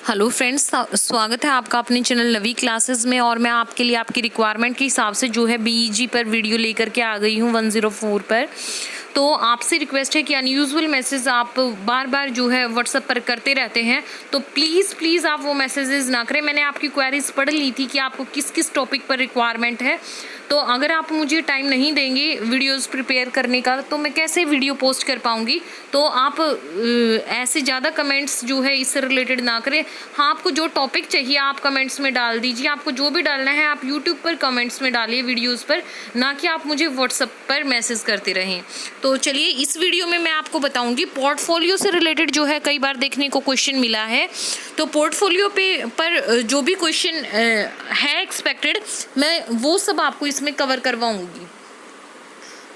Hello friends, स्वागत है आपका अपने चैनल लवी क्लासेस में। और मैं आपके लिए आपकी रिक्वायरमेंट के हिसाब से जो है बीईजी पर वीडियो लेकर के आ गई हूँ 104 पर। तो आपसे रिक्वेस्ट है कि अनयूजुअल मैसेज आप बार बार जो है व्हाट्सएप पर करते रहते हैं, तो प्लीज़ आप वो मैसेजेस ना करें। मैंने आपकी क्वेरीज पढ़ ली थी कि आपको किस किस टॉपिक पर रिक्वायरमेंट है, तो अगर आप मुझे टाइम नहीं देंगे वीडियोस प्रिपेयर करने का तो मैं कैसे वीडियो पोस्ट कर पाऊँगी। तो आप ऐसे ज़्यादा कमेंट्स जो है इससे रिलेटेड ना करें। हाँ, आपको जो टॉपिक चाहिए आप कमेंट्स में डाल दीजिए। आपको जो भी डालना है आप यूट्यूब पर कमेंट्स में डालिए वीडियोस पर, ना कि आप मुझे व्हाट्सएप पर मैसेज करते रहें। तो चलिए, इस वीडियो में मैं आपको बताऊंगी पोर्टफोलियो से रिलेटेड जो है कई बार देखने को क्वेश्चन मिला है। तो पोर्टफोलियो पर जो भी क्वेश्चन है एक्सपेक्टेड, मैं वो सब आपको इसमें कवर करवाऊंगी।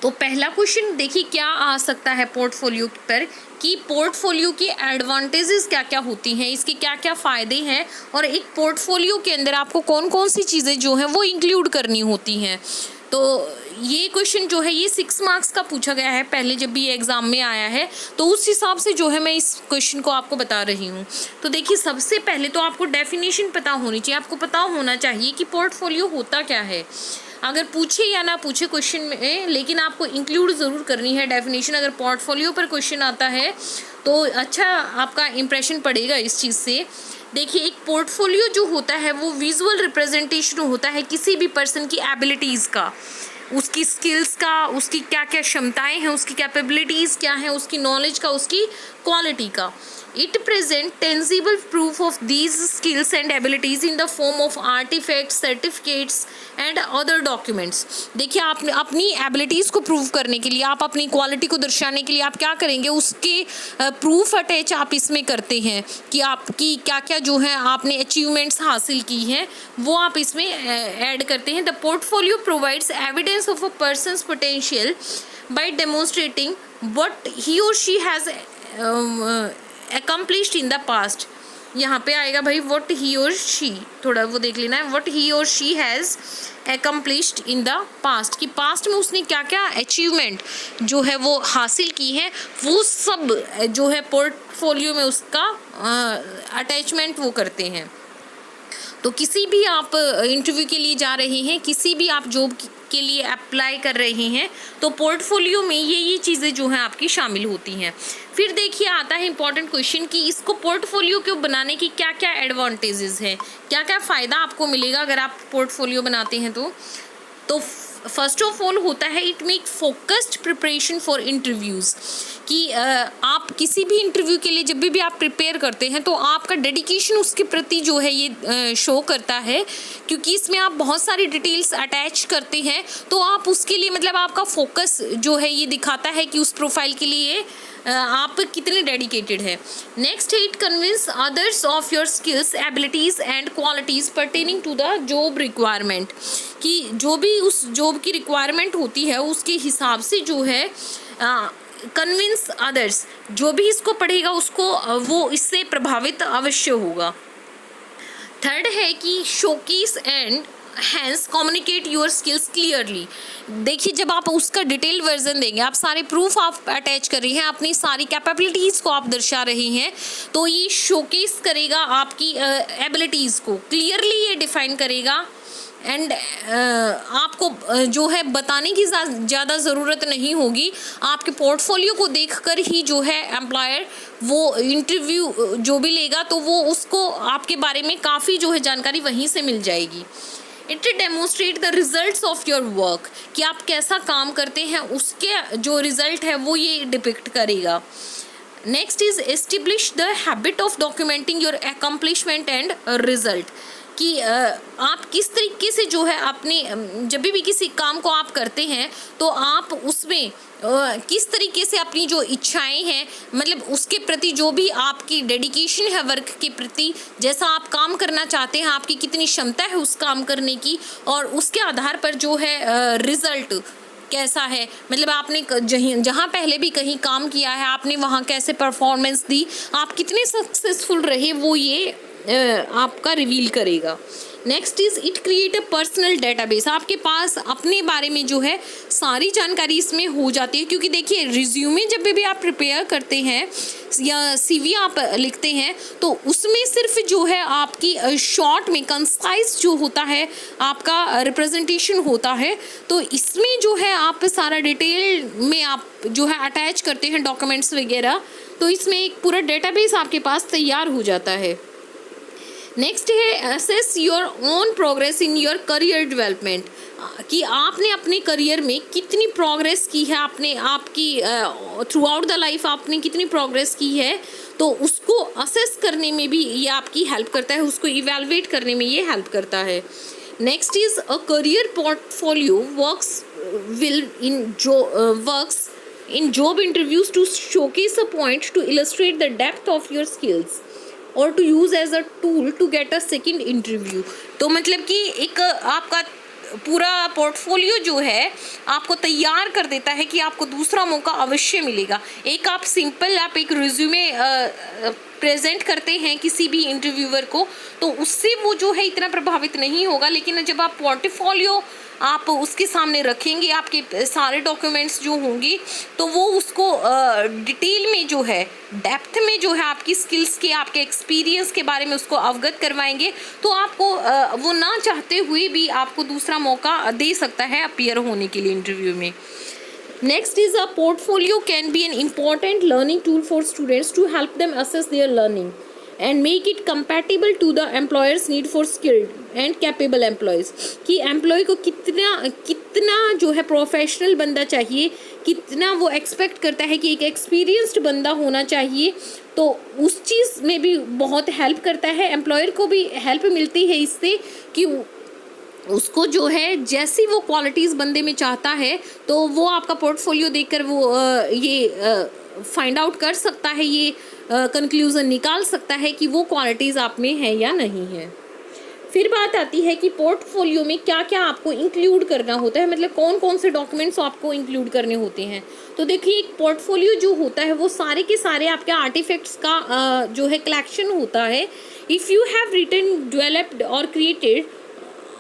तो पहला क्वेश्चन देखिए क्या आ सकता है पोर्टफोलियो पर, कि पोर्टफोलियो की एडवांटेजेस क्या क्या होती हैं, इसके क्या क्या फ़ायदे हैं, और एक पोर्टफोलियो के अंदर आपको कौन कौन सी चीज़ें जो हैं वो इंक्लूड करनी होती हैं। तो ये क्वेश्चन जो है ये 6 मार्क्स का पूछा गया है पहले जब भी ये एग्ज़ाम में आया है, तो उस हिसाब से जो है मैं इस क्वेश्चन को आपको बता रही हूँ। तो देखिए, सबसे पहले तो आपको डेफिनेशन पता होनी चाहिए, आपको पता होना चाहिए कि पोर्टफोलियो होता क्या है। अगर पूछे या ना पूछे क्वेश्चन में, लेकिन आपको इंक्लूड ज़रूर करनी है डेफिनेशन। अगर पोर्टफोलियो पर क्वेश्चन आता है तो अच्छा आपका इंप्रेशन पड़ेगा इस चीज़ से। देखिए, एक पोर्टफोलियो जो होता है वो विजुअल रिप्रेजेंटेशन होता है किसी भी पर्सन की एबिलिटीज़ का, उसकी स्किल्स का, उसकी क्या क्या क्षमताएं हैं, उसकी कैपेबिलिटीज़ क्या हैं, उसकी नॉलेज का, उसकी क्वालिटी का। It present tangible proof of these skills and abilities in the form of artifacts, certificates and other documents। देखिए, आप अपनी एबिलिटीज़ को प्रूव करने के लिए, आप अपनी क्वालिटी को दर्शाने के लिए आप क्या करेंगे, उसके प्रूफ अटैच आप इसमें करते हैं कि आपकी क्या क्या जो है आपने अचीवमेंट्स हासिल की हैं, वो आप इसमें ऐड करते हैं। The portfolio provides evidence of a person's potential by demonstrating what he or she has accomplished in the past। यहाँ पे आएगा भाई what he or she, थोड़ा वो देख लेना है, what he or she has accomplished in the past, कि पास्ट में उसने क्या क्या अचीवमेंट जो है वो हासिल की है, वो सब जो है पोर्टफोलियो में उसका अटैचमेंट वो करते हैं। तो किसी भी आप इंटरव्यू के लिए जा रहे हैं, किसी भी आप जॉब के लिए अप्लाई कर रहे हैं, तो पोर्टफोलियो में ये चीज़ें जो हैं आपकी शामिल होती हैं। फिर देखिए आता है इंपॉर्टेंट क्वेश्चन कि इसको पोर्टफोलियो को बनाने की क्या क्या एडवांटेजेस हैं, क्या क्या फ़ायदा आपको मिलेगा अगर आप पोर्टफोलियो बनाते हैं। तो फर्स्ट ऑफ ऑल होता है it make focused preparation for interviews, कि आप किसी भी इंटरव्यू के लिए जब भी आप प्रिपेयर करते हैं तो आपका डेडिकेशन उसके प्रति जो है ये शो करता है, क्योंकि इसमें आप बहुत सारी डिटेल्स अटैच करते हैं। तो आप उसके लिए मतलब आपका फोकस जो है ये दिखाता है कि उस प्रोफाइल के लिए आप कितने डेडिकेटेड है। नेक्स्ट है it convince others of your skills, abilities and qualities pertaining to the job requirement, कि जो भी उस जॉब की रिक्वायरमेंट होती है उसके हिसाब से जो है कन्विंस अदर्स, जो भी इसको पढ़ेगा उसको वो इससे प्रभावित अवश्य होगा। थर्ड है कि showcase and hence communicate your skills clearly. देखिए, जब आप उसका डिटेल वर्जन देंगे, आप सारे प्रूफ आप अटैच कर रही हैं, अपनी सारी कैपेबिलिटीज़ को आप दर्शा रही हैं, तो ये शोकेस करेगा आपकी एबिलिटीज़ को, क्लियरली ये डिफाइन करेगा। एंड आपको जो है बताने की ज़्यादा ज़रूरत नहीं होगी, आपके पोर्टफोलियो को देखकर ही जो है एम्प्लॉयर वो इंटरव्यू जो भी लेगा तो वो उसको आपके बारे में काफ़ी जो है जानकारी वहीं से मिल जाएगी। It demonstrate the results of your work, कि आप कैसा काम करते हैं उसके जो रिजल्ट है वो ये डिपिक्ट करेगा। Next is establish the habit of documenting your accomplishment and result, कि आप किस तरीके से जो है अपने जब भी किसी काम को आप करते हैं तो आप उसमें किस तरीके से अपनी जो इच्छाएं हैं, मतलब उसके प्रति जो भी आपकी डेडिकेशन है वर्क के प्रति, जैसा आप काम करना चाहते हैं, आपकी कितनी क्षमता है उस काम करने की, और उसके आधार पर जो है रिज़ल्ट कैसा है, मतलब आपने जहाँ पहले भी कहीं काम किया है आपने वहाँ कैसे परफॉर्मेंस दी, आप कितने सक्सेसफुल रहे, वो ये आपका रिवील करेगा। Next is it create a personal database, आपके पास अपने बारे में जो है सारी जानकारी इसमें हो जाती है। क्योंकि देखिए रिज्यूमे जब भी आप प्रिपेयर करते हैं या सीवी आप लिखते हैं तो उसमें सिर्फ जो है आपकी शॉर्ट में कंसाइज जो होता है आपका रिप्रेजेंटेशन होता है, तो इसमें जो है आप सारा डिटेल में आप जो है अटैच करते हैं डॉक्यूमेंट्स वगैरह, तो इसमें एक पूरा डेटाबेस आपके पास तैयार हो जाता है। नेक्स्ट है assess your own progress in your career development, कि आपने अपने करियर में कितनी प्रोग्रेस की है, आपने आपकी थ्रू आउट द लाइफ आपने कितनी प्रोग्रेस की है, तो उसको असेस करने में भी ये आपकी हेल्प करता है, उसको इवेलुएट करने में ये हेल्प करता है। Next is a career portfolio works in job interviews to showcase a point to illustrate the depth of your skills or to use as a tool to get a second interview। तो मतलब कि एक आपका पूरा portfolio जो है आपको तैयार कर देता है कि आपको दूसरा मौका अवश्य मिलेगा। एक आप सिंपल आप एक रिज्यूमे प्रेजेंट करते हैं किसी भी इंटरव्यूअर को, तो उससे वो जो है इतना प्रभावित नहीं होगा, लेकिन जब आप पोर्टफोलियो आप उसके सामने रखेंगे, आपके सारे डॉक्यूमेंट्स जो होंगी, तो वो उसको डिटेल में जो है डेप्थ में जो है आपकी स्किल्स के आपके एक्सपीरियंस के बारे में उसको अवगत करवाएंगे, तो आपको वो ना चाहते हुए भी आपको दूसरा मौका दे सकता है अपीयर होने के लिए इंटरव्यू में। Next is a portfolio can be an important learning tool for students to help them assess their learning and make it compatible to the employer's need for skilled and capable employees। कि employ को कितना जो है professional बंदा चाहिए, कितना वो expect करता है कि एक एक्सपीरियंस्ड बंदा होना चाहिए, तो उस चीज़ में भी बहुत हेल्प करता है। एम्प्लॉयर को भी हेल्प मिलती है इससे कि उसको जो है जैसी वो क्वालिटीज़ बंदे में चाहता है, तो वो आपका पोर्टफोलियो देखकर वो ये फाइंड आउट कर सकता है, ये कंक्लूज़न निकाल सकता है कि वो क्वालिटीज़ आप में है या नहीं है। फिर बात आती है कि पोर्टफोलियो में क्या क्या आपको इंक्लूड करना होता है, मतलब कौन कौन से डॉक्यूमेंट्स आपको इंक्लूड करने होते हैं। तो देखिए एक पोर्टफोलियो जो होता है वो सारे के सारे आपके आर्टिफैक्ट्स का जो है कलेक्शन होता है। If you have written, developed और क्रिएटेड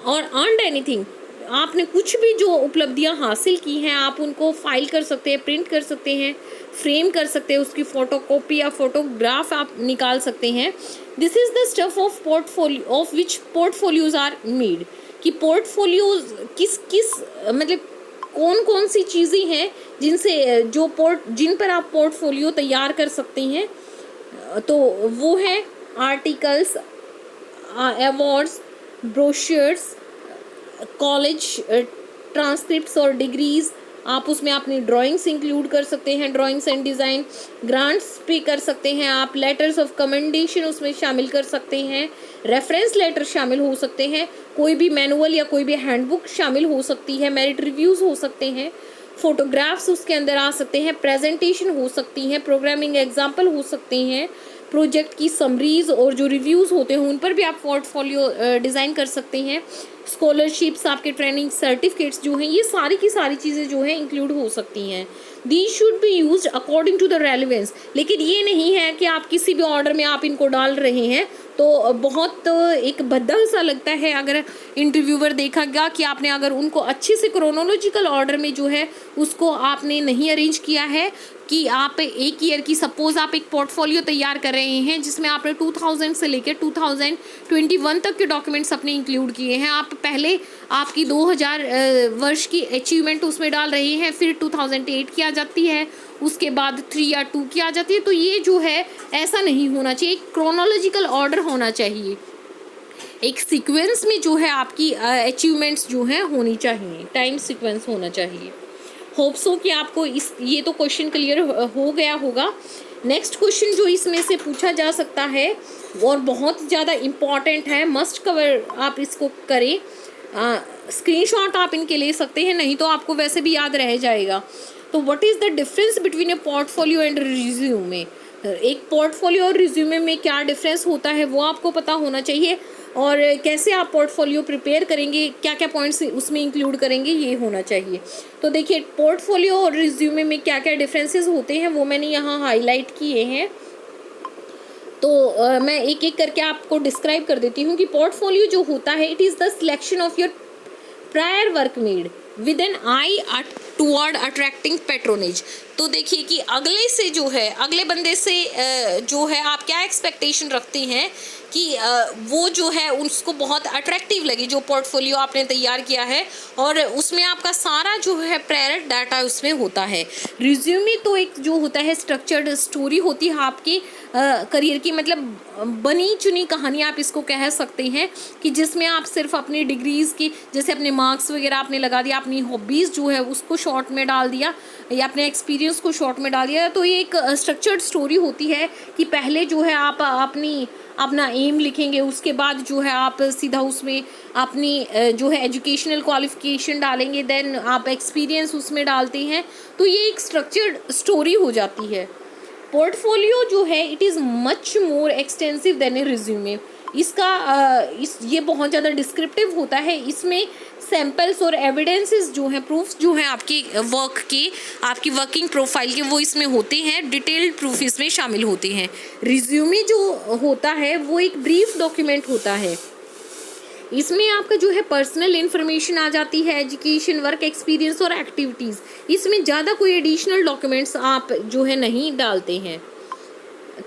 और अर्नड एनीथिंग, आपने कुछ भी जो उपलब्धियां हासिल की हैं आप उनको फाइल कर सकते हैं, प्रिंट कर सकते हैं, फ्रेम कर सकते हैं, उसकी फ़ोटोकॉपी या फोटोग्राफ आप निकाल सकते हैं। This is the stuff of portfolio of which portfolios are made, कि पोर्टफोलियोज किस मतलब कौन कौन सी चीज़ें हैं जिनसे जिन पर आप पोर्टफोलियो तैयार कर सकते हैं। तो वो है articles, awards, brochures, college transcripts और डिग्रीज़, आप उसमें अपनी ड्राइंग्स इंक्लूड कर सकते हैं, ड्राइंग्स एंड डिज़ाइन, ग्रांट्स पे कर सकते हैं आप, लेटर्स ऑफ कमेंडेशन उसमें शामिल कर सकते हैं, रेफरेंस लेटर शामिल हो सकते हैं, कोई भी मैनुअल या कोई भी हैंडबुक शामिल हो सकती है, मेरिट रिव्यूज़ हो सकते हैं, फोटोग्राफ्स उसके अंदर आ सकते हैं, प्रेजेंटेशन हो सकती हैं, प्रोग्रामिंग एग्जाम्पल हो सकते हैं, प्रोजेक्ट की समरीज़ और जो रिव्यूज़ होते हैं उन पर भी आप पोर्टफोलियो डिज़ाइन कर सकते हैं, स्कॉलरशिप्स, आपके ट्रेनिंग सर्टिफिकेट्स जो हैं, ये सारी की सारी चीज़ें जो हैं इंक्लूड हो सकती हैं। They should be used according to the relevance, लेकिन ये नहीं है कि आप किसी भी ऑर्डर में आप इनको डाल रहे हैं तो बहुत एक भद्दा सा लगता है अगर इंटरव्यूअर देखेगा कि आपने अगर उनको अच्छे से क्रोनोलॉजिकल ऑर्डर में जो है उसको आपने नहीं अरेंज किया है, कि आप एक ईयर की सपोज आप एक पोर्टफोलियो तैयार कर रहे हैं जिसमें आपने 2000 से लेकर 2021 तक के डॉक्यूमेंट्स अपने इंक्लूड किए हैं, आप पहले आपकी 2000 वर्ष की अचीवमेंट उसमें डाल रहे हैं, फिर 2008 की आ जाती है, उसके बाद 3 या 2 की आ जाती है, तो ये जो है ऐसा नहीं होना चाहिए, एक क्रोनोलॉजिकल ऑर्डर होना चाहिए, एक सीक्वेंस में जो है आपकी अचीवमेंट्स जो हैं होनी चाहिए, टाइम सीक्वेंस होना चाहिए। होप सो कि आपको ये तो क्वेश्चन क्लियर हो गया होगा। नेक्स्ट क्वेश्चन जो इसमें से पूछा जा सकता है और बहुत ज़्यादा इम्पॉर्टेंट है, मस्ट कवर आप इसको करें, स्क्रीनशॉट आप इनके ले सकते हैं, नहीं तो आपको वैसे भी याद रह जाएगा। तो what is the difference between A portfolio and resume, एक पोर्टफोलियो और रिज्यूमे में क्या डिफरेंस होता है वो आपको पता होना चाहिए, और कैसे आप पोर्टफोलियो प्रिपेयर करेंगे, क्या क्या पॉइंट्स उसमें इंक्लूड करेंगे, ये होना चाहिए। तो देखिए पोर्टफोलियो और रिज्यूमे में क्या क्या डिफरेंसेस होते हैं वो मैंने यहाँ हाईलाइट किए हैं। तो मैं एक एक करके आपको डिस्क्राइब कर देती हूँ कि पोर्टफोलियो जो होता है it is the selection of your prior work made with an eye toward attracting patronage. तो देखिए कि अगले से जो है, अगले बंदे से जो है आप क्या एक्सपेक्टेशन रखते हैं कि वो जो है उसको बहुत अट्रैक्टिव लगे जो पोर्टफोलियो आपने तैयार किया है, और उसमें आपका सारा जो है प्रायर डाटा उसमें होता है। रिज्यूमे तो एक जो होता है स्ट्रक्चर्ड स्टोरी होती है आपके करियर की, मतलब बनी चुनी कहानी आप इसको कह सकते हैं, कि जिसमें आप सिर्फ अपनी डिग्रीज़ की, जैसे अपने मार्क्स वगैरह आपने लगा दिया, अपनी हॉबीज़ जो है उसको शॉर्ट में डाल दिया या अपने एक्सपीरियंस को शॉर्ट में डाल दिया। तो ये एक स्ट्रक्चर्ड स्टोरी होती है कि पहले जो है आप अपना एम लिखेंगे, उसके बाद जो है आप सीधा उसमें अपनी जो है एजुकेशनल क्वालिफिकेशन डालेंगे, देन आप एक्सपीरियंस उसमें डालते हैं। तो ये एक स्ट्रक्चर्ड स्टोरी हो जाती है। पोर्टफोलियो जो है it is much more extensive than a resume. इसका ये बहुत ज़्यादा डिस्क्रिप्टिव होता है। इसमें सैम्पल्स और एविडेंसेस जो हैं, प्रूफ्स जो हैं आपकी वर्क के, आपकी वर्किंग प्रोफाइल के, वो इसमें होते हैं। डिटेल्ड प्रूफ इसमें शामिल होते हैं। रिज्यूमे जो होता है वो एक ब्रीफ डॉक्यूमेंट होता है। इसमें आपका जो है पर्सनल इन्फॉर्मेशन आ जाती है, एजुकेशन, वर्क एक्सपीरियंस और एक्टिविटीज़। इसमें ज़्यादा कोई एडिशनल डॉक्यूमेंट्स आप जो है नहीं डालते हैं।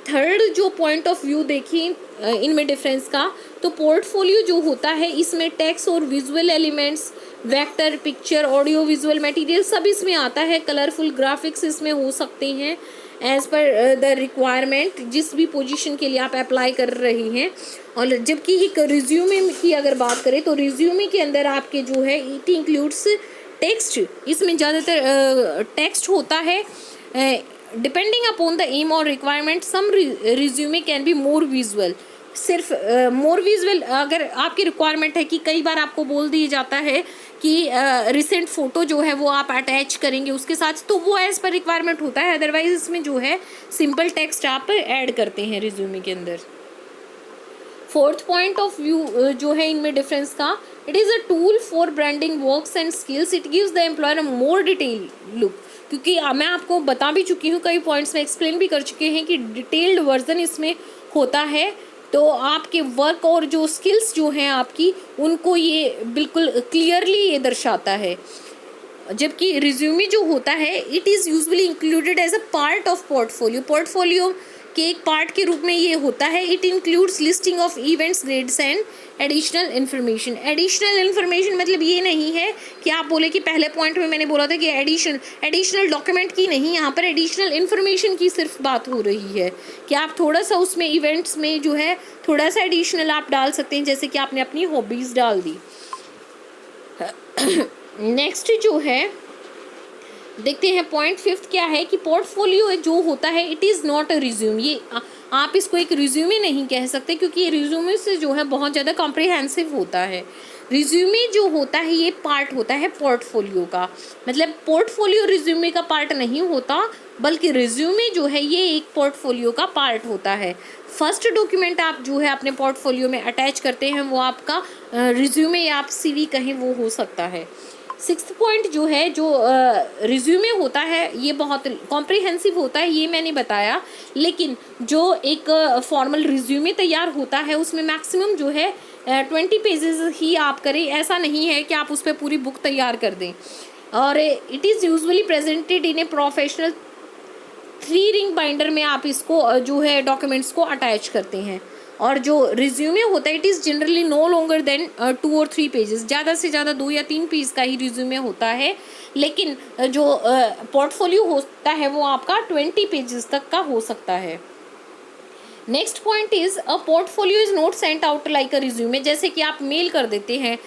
थर्ड जो पॉइंट ऑफ व्यू देखिए इनमें डिफरेंस का, तो पोर्टफोलियो जो होता है इसमें टेक्स्ट और visual elements, vector, picture, audio visual material सब इसमें आता है। कलरफुल ग्राफिक्स इसमें हो सकते हैं एज़ पर द रिक्वायरमेंट, जिस भी पोजीशन के लिए आप अप्लाई कर रहे हैं। और जबकि एक रिज्यूमे की अगर बात करें तो रिज्यूमे के अंदर आपके जो है इट इंक्लूड्स टेक्स्ट। इसमें ज़्यादातर टेक्स्ट होता है। डिपेंडिंग अपॉन द एम और requirement some resume can be more visual. सिर्फ मोर विजुअल अगर आपकी रिक्वायरमेंट है कि कई बार आपको बोल दिया जाता है कि रिसेंट फ़ोटो जो है वो आप अटैच करेंगे उसके साथ, तो वो एज़ पर रिक्वायरमेंट होता है। अदरवाइज इसमें जो है सिंपल टेक्स्ट आप ऐड करते हैं रिज्यूमे के अंदर। फोर्थ पॉइंट ऑफ व्यू जो है इनमें डिफरेंस का, it is a tool for branding works and skills. It gives the employer a more detail look. क्योंकि मैं आपको बता भी चुकी हूँ, कई पॉइंट्स में एक्सप्लेन भी कर चुके हैं कि डिटेल्ड वर्जन इसमें होता है। तो आपके वर्क और जो स्किल्स जो हैं आपकी, उनको ये बिल्कुल क्लियरली ये दर्शाता है। जबकि रिज्यूमे जो होता है it is usually included as a part of portfolio. Portfolio के एक पार्ट के रूप में ये होता है। It includes listing of events, grades and additional information. Additional information मतलब ये नहीं है कि आप बोले कि पहले पॉइंट में मैंने बोला था कि एडिशनल डॉक्यूमेंट की नहीं, यहाँ पर एडिशनल इन्फॉर्मेशन की सिर्फ बात हो रही है कि आप थोड़ा सा उसमें इवेंट्स में जो है थोड़ा सा एडिशनल आप डाल सकते हैं, जैसे कि आपने अपनी हॉबीज़ डाल दी। नेक्स्ट जो है देखते हैं पॉइंट फिफ्थ क्या है कि पोर्टफोलियो जो होता है it is not a resume. ये आप इसको एक रिज्यूमे नहीं कह सकते, क्योंकि ये रिज्यूमे से जो है बहुत ज़्यादा कॉम्प्रिहेंसिव होता है। रिज्यूमे जो होता है ये पार्ट होता है पोर्टफोलियो का। मतलब पोर्टफोलियो रिज्यूमे का पार्ट नहीं होता, बल्कि रिज्यूमे जो है ये एक पोर्टफोलियो का पार्ट होता है। फर्स्ट डॉक्यूमेंट आप जो है अपने पोर्टफोलियो में अटैच करते हैं वो आपका रिज्यूमे या आप CV कहें वो हो सकता है। सिक्स्थ पॉइंट जो है, जो रिज्यूमे होता है ये बहुत कॉम्प्रिहेंसिव होता है, ये मैंने बताया। लेकिन जो एक फॉर्मल रिज्यूमे तैयार होता है उसमें मैक्सिमम जो है 20 पेजेस ही आप करें। ऐसा नहीं है कि आप उस पर पूरी बुक तैयार कर दें। और it is usually presented in a professional 3 ring binder में आप इसको जो है डॉक्यूमेंट्स को अटैच करते हैं। और जो रिज्यूमे होता है it is generally no longer than 2 और 3 पेजेस। ज़्यादा से ज़्यादा 2 या 3 पेज का ही रिज्यूमे होता है। लेकिन जो पोर्टफोलियो होता है वो आपका 20 पेजेस तक का हो सकता है। Next point is a portfolio is not sent out like a resume. जैसे कि आप मेल कर देते हैं,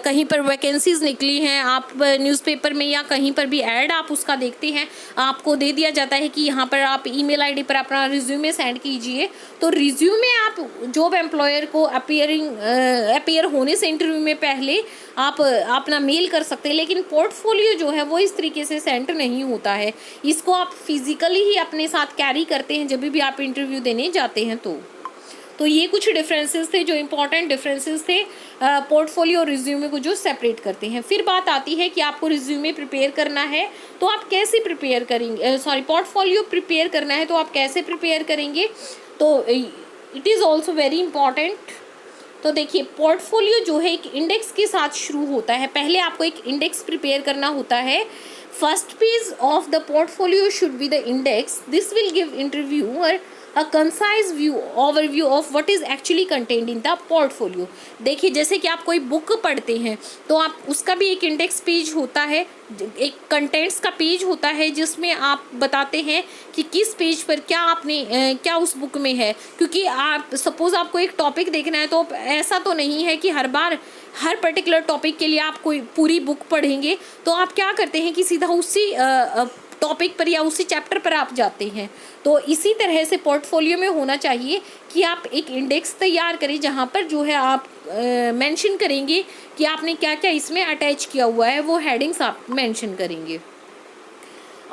कहीं पर वैकेंसीज़ निकली हैं, आप न्यूज़पेपर में या कहीं पर भी ऐड आप उसका देखते हैं, आपको दे दिया जाता है कि यहाँ पर आप ईमेल आईडी पर अपना रिज्यूमे सेंड कीजिए। तो रिज्यूमे आप जॉब एम्प्लॉयर को अपीयर होने से इंटरव्यू में पहले आप अपना मेल कर सकते हैं। लेकिन पोर्टफोलियो जो है वो इस तरीके से सेंड नहीं होता है। इसको आप फिजिकली ही अपने साथ कैरी करते हैं जब भी आप इंटरव्यू देने जाते हैं। तो ये कुछ डिफरेंसेस थे, जो इम्पोर्टेंट डिफरेंसेस थे पोर्टफोलियो और रिज्यूमे को जो सेपरेट करते हैं। फिर बात आती है कि आपको रिज्यूमे प्रिपेयर करना है तो आप कैसे प्रिपेयर करेंगे, पोर्टफोलियो प्रिपेयर करना है तो आप कैसे प्रिपेयर करेंगे। तो तो it is also very important. तो देखिए पोर्टफोलियो जो है एक इंडेक्स के साथ शुरू होता है। पहले आपको एक इंडेक्स प्रिपेयर करना होता है। First page of the portfolio should be the index. This will give interviewer a concise view overview of what is actually content in the portfolio. देखिए जैसे कि आप कोई बुक पढ़ते हैं तो आप उसका भी एक इंडेक्स पेज होता है, एक कंटेंट्स का पेज होता है जिसमें आप बताते हैं कि किस पेज पर क्या आपने क्या उस बुक में है। क्योंकि आप सपोज आपको एक टॉपिक देखना है तो ऐसा तो नहीं है कि हर बार हर पर्टिकुलर टॉपिक के लिए आप कोई पूरी बुक पढ़ेंगे, तो आप क्या करते हैं कि सीधा उसी टॉपिक पर या उसी चैप्टर पर आप जाते हैं। तो इसी तरह से पोर्टफोलियो में होना चाहिए कि आप एक इंडेक्स तैयार करें जहाँ पर जो है आप मेंशन करेंगे कि आपने क्या क्या इसमें अटैच किया हुआ है, वो हेडिंग्स आप मेंशन करेंगे।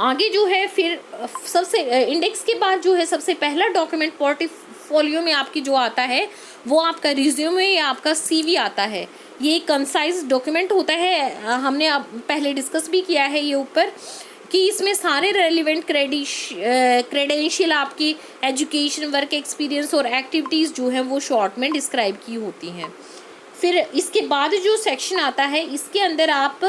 आगे जो है फिर सबसे इंडेक्स के बाद जो है सबसे पहला डॉक्यूमेंट पोर्टफोलियो में आपकी जो आता है वो आपका रिज्यूमे या आपका सीवी आता है। ये कंसाइज डॉक्यूमेंट होता है, हमने अब पहले डिस्कस भी किया है ये ऊपर, कि इसमें सारे रेलिवेंट क्रेडेंशियल आपकी एजुकेशन, वर्क एक्सपीरियंस और एक्टिविटीज़ जो हैं वो शॉर्ट में डिस्क्राइब की होती हैं। फिर इसके बाद जो सेक्शन आता है इसके अंदर आप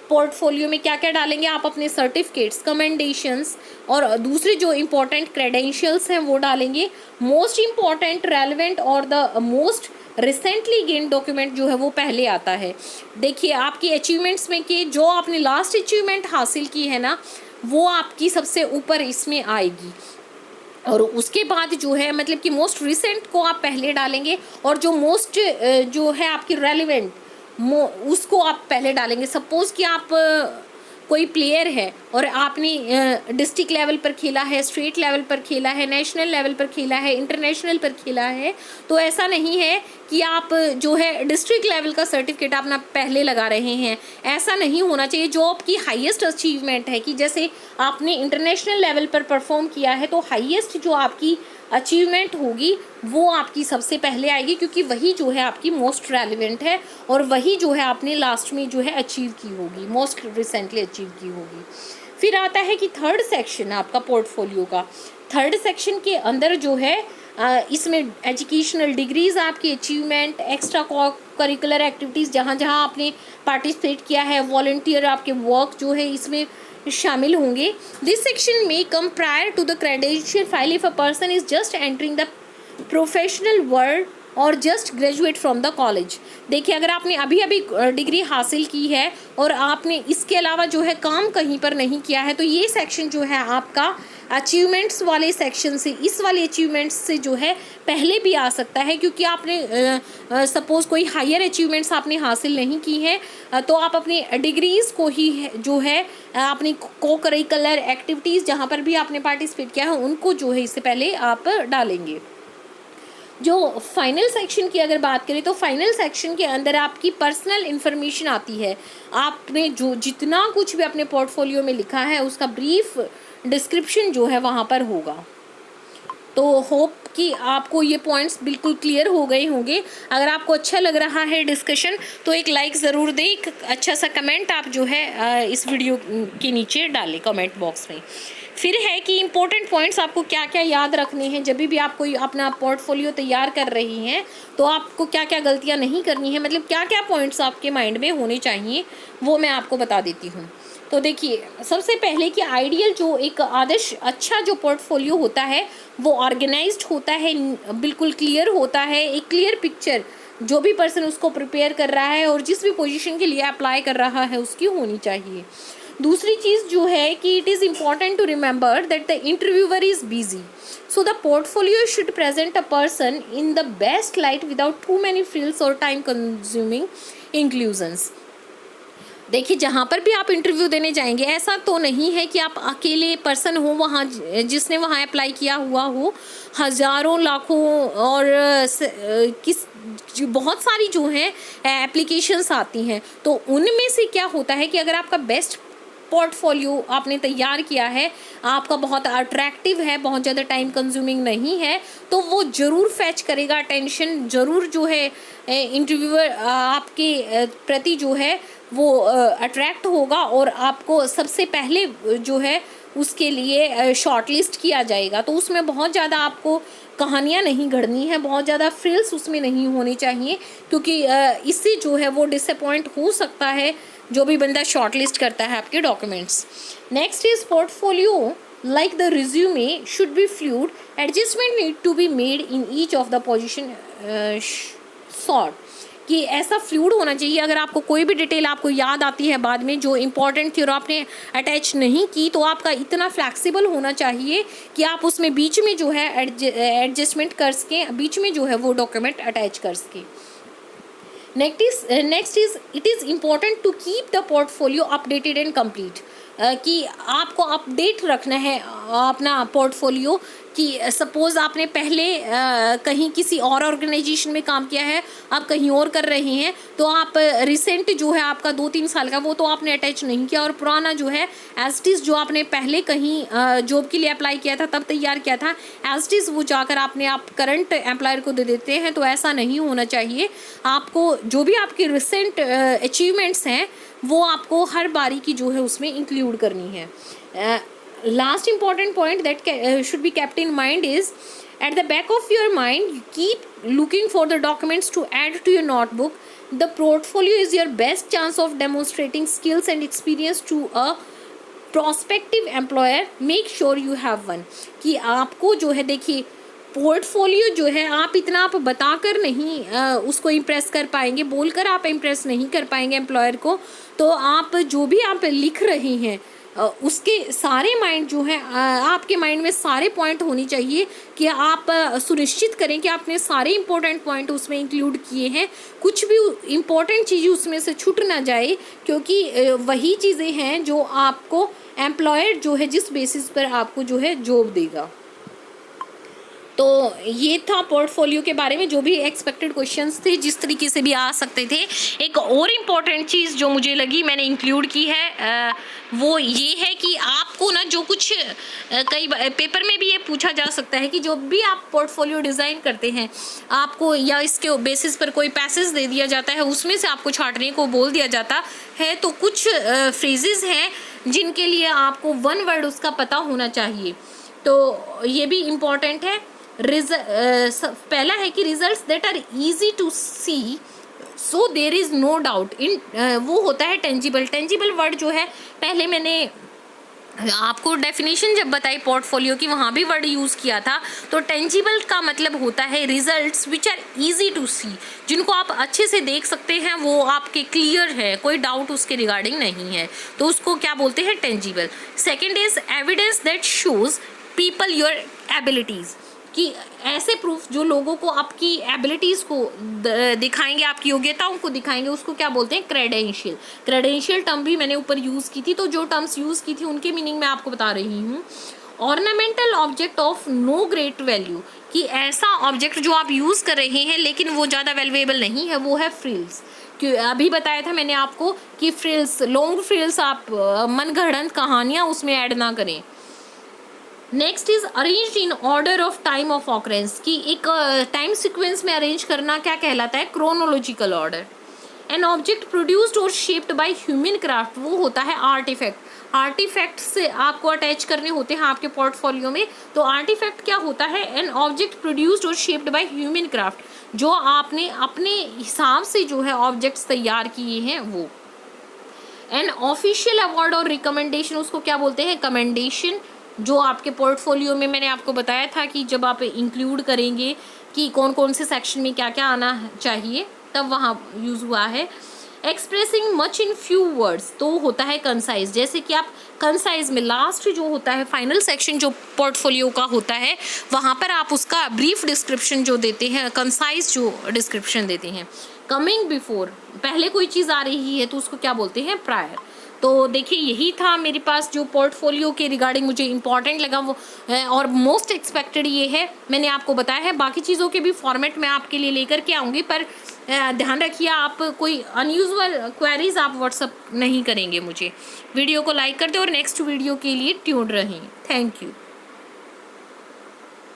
पोर्टफोलियो में क्या क्या डालेंगे, आप अपने सर्टिफिकेट्स, कमेंडेशंस और दूसरे जो इम्पोर्टेंट क्रेडेंशियल्स हैं वो डालेंगे। मोस्ट इम्पॉर्टेंट, रेलेवेंट और the most recently gain document जो है वो पहले आता है। देखिए आपकी अचीवमेंट्स में कि जो आपने लास्ट अचीवमेंट हासिल की है ना वो आपकी सबसे ऊपर इसमें आएगी, और उसके बाद जो है मतलब कि मोस्ट रिसेंट को आप पहले डालेंगे और जो मोस्ट जो है आपकी रेलिवेंट उसको आप पहले डालेंगे। सपोज़ कि आप कोई प्लेयर है और आपने डिस्ट्रिक्ट लेवल पर खेला है, स्टेट लेवल पर खेला है, नेशनल लेवल पर खेला है, इंटरनेशनल पर खेला है, तो ऐसा नहीं है कि आप जो है डिस्ट्रिक्ट लेवल का सर्टिफिकेट अपना पहले लगा रहे हैं। ऐसा नहीं होना चाहिए। जो आपकी हाईएस्ट अचीवमेंट है कि जैसे आपने इंटरनेशनल लेवल पर परफॉर्म किया है तो हाईएस्ट जो आपकी अचीवमेंट होगी वो आपकी सबसे पहले आएगी, क्योंकि वही जो है आपकी मोस्ट रेलिवेंट है और वही जो है आपने लास्ट में जो है अचीव की होगी, मोस्ट रिसेंटली अचीव की होगी। फिर आता है कि थर्ड सेक्शन आपका पोर्टफोलियो का। थर्ड सेक्शन के अंदर जो है इसमें एजुकेशनल डिग्रीज़, आपकी अचीवमेंट, एक्स्ट्रा करिकुलर एक्टिविटीज़ जहाँ जहाँ आपने पार्टिसिपेट किया है, वॉलंटियर आपके वर्क जो है इसमें शामिल होंगे। दिस सेक्शन में come prior to the credential file if a person is just entering the professional world और just graduate from the college. देखिए अगर आपने अभी अभी डिग्री हासिल की है और आपने इसके अलावा जो है काम कहीं पर नहीं किया है तो ये सेक्शन जो है आपका अचीवमेंट्स वाले सेक्शन से, इस वाले अचीवमेंट्स से जो है पहले भी आ सकता है, क्योंकि आपने सपोज़ कोई हायर अचीवमेंट्स आपने हासिल नहीं की हैं तो आप अपनी डिग्रीज़ को ही जो है अपनी को करिकुलर एक्टिविटीज़ जहाँ पर भी आपने पार्टिसिपेट किया है उनको जो है इससे पहले आप डालेंगे। जो फाइनल सेक्शन की अगर बात करें तो फाइनल सेक्शन के अंदर आपकी पर्सनल इन्फॉर्मेशन आती है। आपने जो जितना कुछ भी अपने पोर्टफोलियो में लिखा है उसका ब्रीफ डिस्क्रिप्शन जो है वहाँ पर होगा। तो होप कि आपको ये पॉइंट्स बिल्कुल क्लियर हो गए होंगे। अगर आपको अच्छा लग रहा है डिस्कशन तो एक लाइक ज़रूर दें, एक अच्छा सा कमेंट आप जो है इस वीडियो के नीचे डालें कमेंट बॉक्स में। फिर है कि इम्पोर्टेंट पॉइंट्स आपको क्या क्या याद रखने हैं जब भी आप कोई अपना पोर्टफोलियो तैयार कर रही हैं, तो आपको क्या क्या गलतियां नहीं करनी है, मतलब क्या क्या पॉइंट्स आपके माइंड में होने चाहिए वो मैं आपको बता देती हूँ। तो देखिए सबसे पहले कि आइडियल जो एक आदर्श अच्छा जो पोर्टफोलियो होता है वो ऑर्गेनाइज्ड होता है, बिल्कुल क्लियर होता है। एक क्लियर पिक्चर जो भी पर्सन उसको प्रिपेयर कर रहा है और जिस भी पोजीशन के लिए अप्लाई कर रहा है उसकी होनी चाहिए। दूसरी चीज़ जो है कि it is important to remember that the interviewer is busy, so the portfolio should present a person in the best light without too many frills और टाइम कंज्यूमिंग इंक्लूजन्स। देखिए जहाँ पर भी आप इंटरव्यू देने जाएंगे ऐसा तो नहीं है कि आप अकेले पर्सन हो वहाँ जिसने वहाँ अप्लाई किया हुआ हो। हज़ारों लाखों और बहुत सारी जो हैं एप्लीकेशंस आती हैं, तो उनमें से क्या होता है कि अगर आपका बेस्ट पोर्टफोलियो आपने तैयार किया है, आपका बहुत अट्रैक्टिव है, बहुत ज़्यादा टाइम कंज्यूमिंग नहीं है, तो वो ज़रूर फैच करेगा अटेंशन, ज़रूर जो है इंटरव्यूअर आपके प्रति जो है वो अट्रैक्ट होगा और आपको सबसे पहले जो है उसके लिए शॉर्टलिस्ट किया जाएगा। तो उसमें बहुत ज़्यादा आपको कहानियाँ नहीं गढ़नी है, बहुत ज़्यादा फ्रिल्स उसमें नहीं होनी चाहिए, क्योंकि इससे जो है वो डिसअपॉइंट हो सकता है जो भी बंदा शॉर्टलिस्ट करता है आपके documents. Next is portfolio like the resume should be fluid, adjustment need to be made in each of the position sort, कि ऐसा फ्लूड होना चाहिए। अगर आपको कोई भी डिटेल आपको याद आती है बाद में जो इंपॉर्टेंट थी और आपने अटैच नहीं की, तो आपका इतना फ्लैक्सिबल होना चाहिए कि आप उसमें बीच में जो है एडजस्टमेंट कर सकें, बीच में जो है वो डॉक्यूमेंट अटैच कर सकें। Next is it is important to keep the portfolio updated and complete, कि आपको अपडेट रखना है अपना पोर्टफोलियो। कि सपोज़ आपने पहले कहीं किसी और ऑर्गेनाइजेशन में काम किया है, आप कहीं और कर रहे हैं, तो आप रिसेंट जो है आपका 2-3 साल का वो तो आपने अटैच नहीं किया, और पुराना जो है एज इट इज़ जो आपने पहले कहीं जॉब के लिए अप्लाई किया था तब तैयार किया था एज इट इज़ वो जाकर आप करंट एम्प्लॉयर को दे देते हैं। तो ऐसा नहीं होना चाहिए। आपको जो भी आपके रिसेंट अचीवमेंट्स हैं वो आपको हर बारी की जो है उसमें इंक्लूड करनी है। Last important point that should be kept in mind is, at the back of your mind, you keep looking for the documents to add to your notebook. The portfolio is your best chance of demonstrating skills and experience to a prospective employer. Make sure you have one. कि आपको जो है देखिए portfolio जो है आप इतना आप बताकर नहीं उसको इम्प्रेस कर पाएंगे, बोलकर आप इम्प्रेस नहीं कर पाएंगे एम्प्लॉयर को। तो आप जो भी आप लिख रहे हैं उसके सारे माइंड जो है आपके माइंड में सारे पॉइंट होनी चाहिए कि आप सुनिश्चित करें कि आपने सारे इंपॉर्टेंट पॉइंट उसमें इंक्लूड किए हैं, कुछ भी इंपॉर्टेंट चीज़ उसमें से छूट ना जाए, क्योंकि वही चीज़ें हैं जो आपको एम्प्लॉयर जो है जिस बेसिस पर आपको जो है जॉब देगा। तो ये था पोर्टफोलियो के बारे में जो भी एक्सपेक्टेड क्वेश्चंस थे, जिस तरीके से भी आ सकते थे। एक और इम्पॉर्टेंट चीज़ जो मुझे लगी मैंने इंक्लूड की है वो ये है कि आपको ना जो कुछ कई पेपर में भी ये पूछा जा सकता है कि जो भी आप पोर्टफोलियो डिज़ाइन करते हैं आपको या इसके बेसिस पर कोई पैसेज दे दिया जाता है, उसमें से आपको छांटने को बोल दिया जाता है, तो कुछ फ्रेजेस हैं जिनके लिए आपको वन वर्ड उसका पता होना चाहिए। तो ये भी इम्पॉर्टेंट है। पहला है कि results that are easy to see so there is no doubt in, वो होता है टेंजिबल। टेंजिबल वर्ड जो है पहले मैंने आपको डेफिनेशन जब बताई पोर्टफोलियो की वहाँ भी वर्ड यूज़ किया था। तो टेंजिबल का मतलब होता है results which are easy to see, जिनको आप अच्छे से देख सकते हैं, वो आपके क्लियर है, कोई डाउट उसके रिगार्डिंग नहीं है, तो उसको क्या बोलते हैं tangible. Second is evidence that shows people your abilities, कि ऐसे प्रूफ जो लोगों को आपकी एबिलिटीज़ को दिखाएंगे, आपकी योग्यताओं को दिखाएंगे, उसको क्या बोलते हैं क्रेडेंशियल। क्रेडेंशियल टर्म भी मैंने ऊपर यूज़ की थी, तो जो टर्म्स यूज़ की थी उनके मीनिंग मैं आपको बता रही हूँ। Ornamental object of no great value, कि ऐसा ऑब्जेक्ट जो आप यूज़ कर रहे हैं लेकिन वो ज़्यादा वैल्यूएबल नहीं है, वो है फ्रिल्स। कि अभी बताया था मैंने आपको कि फ्रिल्स, लॉन्ग फ्रिल्स आप मनगढ़ंत कहानियाँ उसमें ऐड ना करें। Next is arrange in order of time of occurrence, की एक टाइम सिक्वेंस में अरेंज करना क्या कहलाता है chronological order. An object produced और शेप्ड बाय ह्यूमन क्राफ्ट, वो होता है आर्टिफैक्ट। आर्टिफैक्ट से आपको अटैच करने होते हैं आपके पोर्टफोलियो में। तो आर्टिफैक्ट क्या होता है, एन ऑब्जेक्ट प्रोड्यूस्ड और शेप्ड बाय ह्यूमन क्राफ्ट, जो आपने अपने हिसाब से जो है ऑब्जेक्ट्स तैयार किए हैं वो। एन ऑफिशियल अवार्ड और रिकमेंडेशन, उसको क्या बोलते हैं कमेंडेशन, जो आपके पोर्टफोलियो में मैंने आपको बताया था कि जब आप इंक्लूड करेंगे कि कौन कौन से सेक्शन में क्या क्या आना चाहिए, तब वहाँ यूज़ हुआ है। Expressing much in few words, तो होता है कंसाइज, जैसे कि आप कंसाइज में लास्ट जो होता है फाइनल सेक्शन जो पोर्टफोलियो का होता है वहाँ पर आप उसका ब्रीफ डिस्क्रिप्शन जो देते हैं, कंसाइज जो डिस्क्रिप्शन देते हैं। कमिंग बिफोर, पहले कोई चीज़ आ रही है तो उसको क्या बोलते हैं प्रायर। तो देखिए यही था मेरे पास जो पोर्टफोलियो के रिगार्डिंग मुझे इंपॉर्टेंट लगा वो, और मोस्ट एक्सपेक्टेड ये है मैंने आपको बताया है। बाकी चीज़ों के भी फॉर्मेट मैं आपके लिए लेकर के आऊँगी, पर ध्यान रखिए आप कोई अनयूजुअल क्वेरीज आप व्हाट्सअप नहीं करेंगे मुझे। वीडियो को लाइक कर दें और नेक्स्ट वीडियो के लिए ट्यून्ड रहें। Thank you.